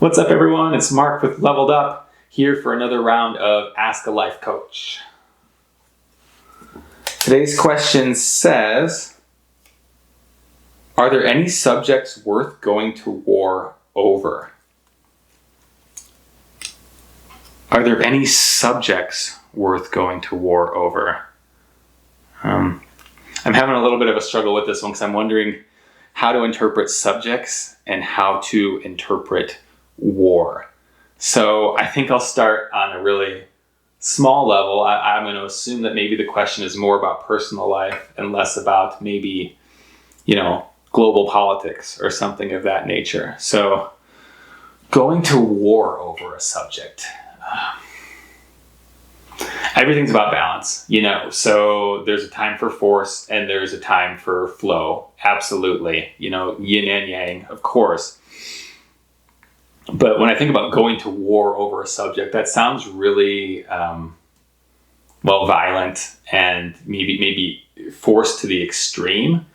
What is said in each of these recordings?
What's up, everyone? It's Mark with Leveled Up, here for another round of Ask a Life Coach. Today's question says, are there any subjects worth going to war over? Are there any subjects worth going to war over? I'm having a little bit of a struggle with this one because I'm wondering how to interpret subjects and how to interpret war. So I think I'll start on a really small level. I'm going to assume that maybe the question is more about personal life and less about maybe, global politics or something of that nature. So going to war over a subject. Everything's about balance, so there's a time for force and there's a time for flow. Absolutely. yin and yang, of course. But when I think about going to war over a subject, that sounds really, violent and maybe forced to the extreme.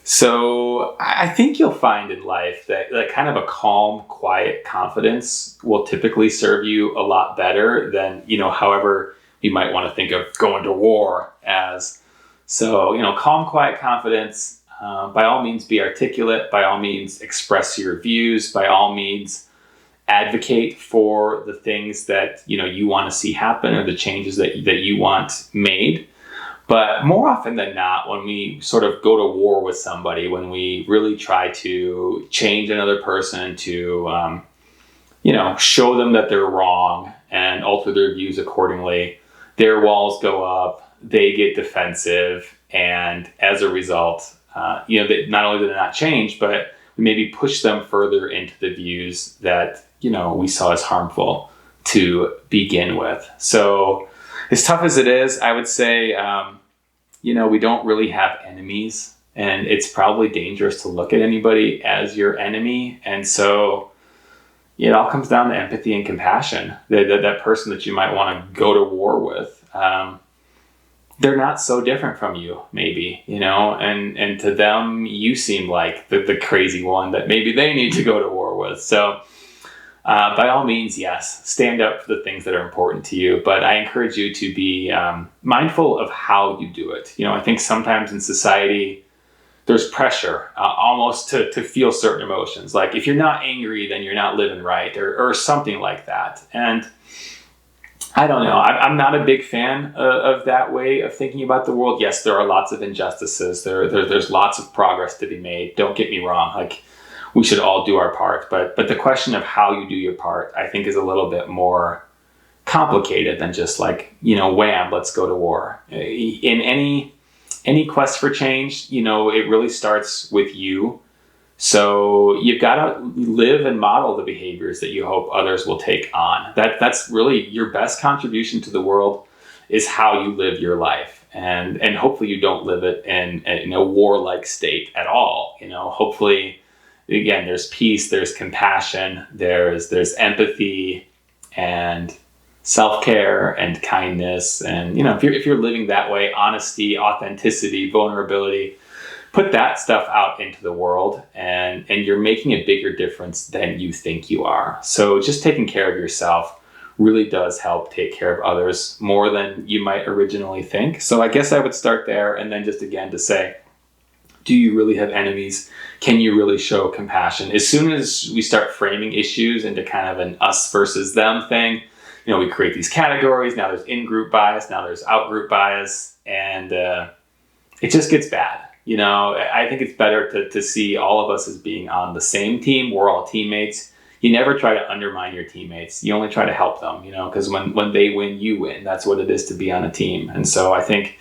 So I think you'll find in life that kind of a calm, quiet confidence will typically serve you a lot better than, however you might want to think of going to war as. So, calm, quiet confidence, by all means be articulate, by all means express your views, by all means advocate for the things that, you want to see happen or the changes that you want made. But more often than not, when we sort of go to war with somebody, when we really try to change another person to, show them that they're wrong and alter their views accordingly, their walls go up, they get defensive, and as a result, they, not only do they not change, but we maybe push them further into the views that, we saw as harmful to begin with. So as tough as it is, I would say, we don't really have enemies, and it's probably dangerous to look at anybody as your enemy. And so it all comes down to empathy and compassion. That person that you might want to go to war with, they're not so different from you, maybe, and to them, you seem like the crazy one that maybe they need to go to war with. So by all means, yes, stand up for the things that are important to you, but I encourage you to be mindful of how you do it. I think sometimes in society, there's pressure almost to feel certain emotions. Like if you're not angry, then you're not living right or something like that. And I don't know. I'm not a big fan of that way of thinking about the world. Yes, there are lots of injustices. There's lots of progress to be made. Don't get me wrong. We should all do our part. But the question of how you do your part, I think, is a little bit more complicated than just wham, let's go to war. In any quest for change, it really starts with you. So you've got to live and model the behaviors that you hope others will take on. That's really your best contribution to the world, is how you live your life. And hopefully you don't live it in a warlike state at all. Hopefully, again, there's peace, there's compassion, there's empathy and self-care and kindness. And, if you're living that way, honesty, authenticity, vulnerability, put that stuff out into the world, and you're making a bigger difference than you think you are. So just taking care of yourself really does help take care of others more than you might originally think. So I guess I would start there, and then just again to say, do you really have enemies? Can you really show compassion? As soon as we start framing issues into kind of an us versus them thing, we create these categories. Now there's in-group bias, now there's out-group bias, and it just gets bad. I think it's better to see all of us as being on the same team. We're all teammates. You never try to undermine your teammates. You only try to help them, because when they win, you win. That's what it is to be on a team. And so I think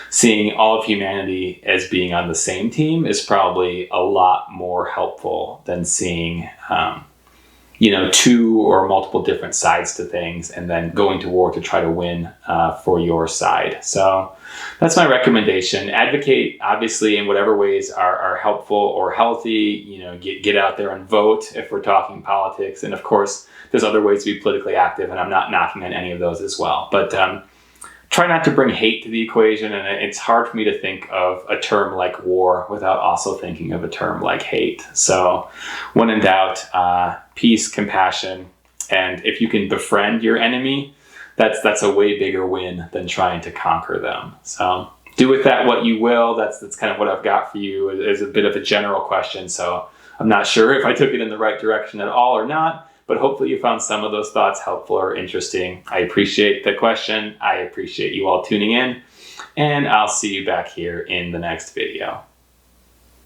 seeing all of humanity as being on the same team is probably a lot more helpful than seeing, two or multiple different sides to things and then going to war to try to win for your side. So that's my recommendation. Advocate, obviously, in whatever ways are helpful or healthy. Get out there and vote if we're talking politics. And of course, there's other ways to be politically active, and I'm not knocking on any of those as well. But try not to bring hate to the equation, and it's hard for me to think of a term like war without also thinking of a term like hate. So when in doubt, peace, compassion, and if you can befriend your enemy, that's a way bigger win than trying to conquer them. So do with that what you will. That's kind of what I've got for you as a bit of a general question. So I'm not sure if I took it in the right direction at all or not, but hopefully you found some of those thoughts helpful or interesting. I appreciate the question. I appreciate you all tuning in, and I'll see you back here in the next video.